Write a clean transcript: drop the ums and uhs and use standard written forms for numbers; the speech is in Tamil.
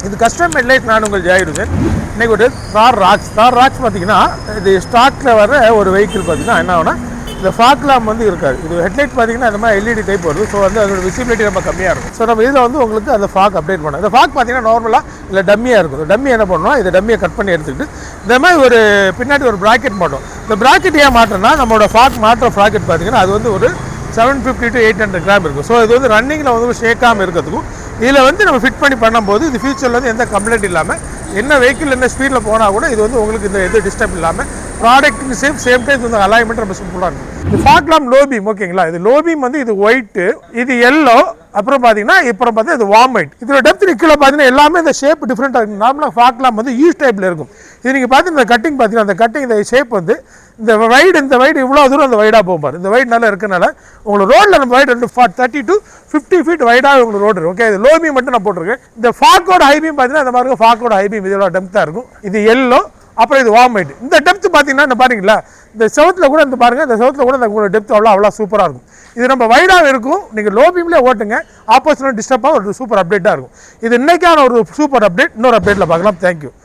இது கஸ்டம் ஹெட்லைட் நான் உங்கள் ஜாயிருது. இன்றைக்கி ஒரு தார் ராக்ஸ் பார்த்தீங்கன்னா இது ஸ்டாக்கில் வர ஒரு வெஹிக்கிள் பார்த்தீங்கன்னா என்ன ஆகுனா இந்த ஃபாக் லேம்ப் வந்து இருக்காது. இது ஹெட்லைட் பார்த்தீங்கன்னா அந்த மாதிரி எல்இடி டைப் வருது. ஸோ வந்து அதோட விசிபிலிட்டி ரொம்ப கம்மியாக இருக்கும். ஸோ நம்ம இதில் வந்து உங்களுக்கு அந்த ஃபாக் அப்டேட் பண்ணோம். இந்த ஃபாக் பார்த்தீங்கன்னா நார்மலாக இல்லை டம்மியாக இருக்கும். டம்மி என்ன பண்ணணும், இதை டம்மியை கட் பண்ணி எடுத்துக்கிட்டு இந்த மாதிரி ஒரு பின்னாடி ஒரு ப்ராக்கெட் மாட்டோம். இந்த ப்ராக்கெட் ஏன் மாட்டோம்னா நம்மளோட ஃபாக் மாட்டுற ப்ராக்கெட் பார்த்தீங்கன்னா அது வந்து ஒரு 750 to 800 கிராம் இருக்கும். ஸோ இது வந்து ரன்னிங்கில் வந்து ஷேக்காமல் இருக்கிறதுக்கும் இதில் வந்து நம்ம ஃபிட் பண்ணி பண்ணும்போது இது ஃபியூச்சரில் வந்து எந்த கம்ப்ளைண்ட் இல்லாமல் என்ன வெஹிக்கிள் என்ன ஸ்பீடில் போனால் கூட இது வந்து உங்களுக்கு இந்த எது டிஸ்டர்ப் இல்லாமல் ப்ராடக்ட்டுக்கு சேம் டைம் வந்து அலைன்மெண்ட் ரொம்ப சிம்பிளாக இருக்கும். இது ஃபாக் லேம்ப் லோ பீம் ஓகேங்களா. இது லோ பீம் வந்து இது ஒயிட்டு, இது எல்லோ, அப்புறம் பார்த்தீங்கன்னா இது வார்ம் ஒயிட். இதோட டெப்த் கீழே பார்த்தீங்கன்னா எல்லாமே இந்த ஷேப் டிஃப்ரெண்ட்டாக இருக்கும். நார்மலாக ஃபாக் லேம்ப் வந்து யூஸ் டைப்பில் இருக்கும். இது நீங்கள் பார்த்தீங்கன்னா இந்த கட்டிங் பார்த்தீங்கன்னா அந்த கட்டிங் இந்த ஷேப் வந்து இந்த வைடு இவ்வளோ தூரம் அந்த வைடாக போகும். இந்த வைட் நல்லா இருக்கனால உங்களுக்கு ரோடில் நம்ம வைடு 30 to 50 feet வைடாக உங்களுக்கு ரோடு ஓகே. இது லோ பீம் மட்டும் நான் போட்டிருக்கேன். இந்த ஃபாக்கோட ஹை பீம் பார்த்தீங்கன்னா இந்த மாதிரி ஃபாக்கோட ஹை பீம் இதோட டெப்த்தாக இருக்கும். இது எல்லோ, அப்புறம் இது வார்ம் ஒயிட். இந்த டெப்த் பார்த்தீங்கன்னா இந்த பாருங்களா இந்த செவத்தில் கூட இந்த பாருங்கள், இந்த செவத்தில் கூட இந்த டெப்த் அவ்வளோ சூப்பராக இருக்கும். இது நம்ம வைடாக இருக்கும். நீங்கள் லோ பீம்லேயே ஓட்டுங்க, ஆப்போசிட்டில் டிஸ்டர்பாக ஒரு சூப்பர் அப்டேட்டாக இருக்கும். இது இன்றைக்கான ஒரு சூப்பர் அப்டேட். இன்னொரு அப்டேட்டில் பார்க்கலாம். தேங்க்யூ.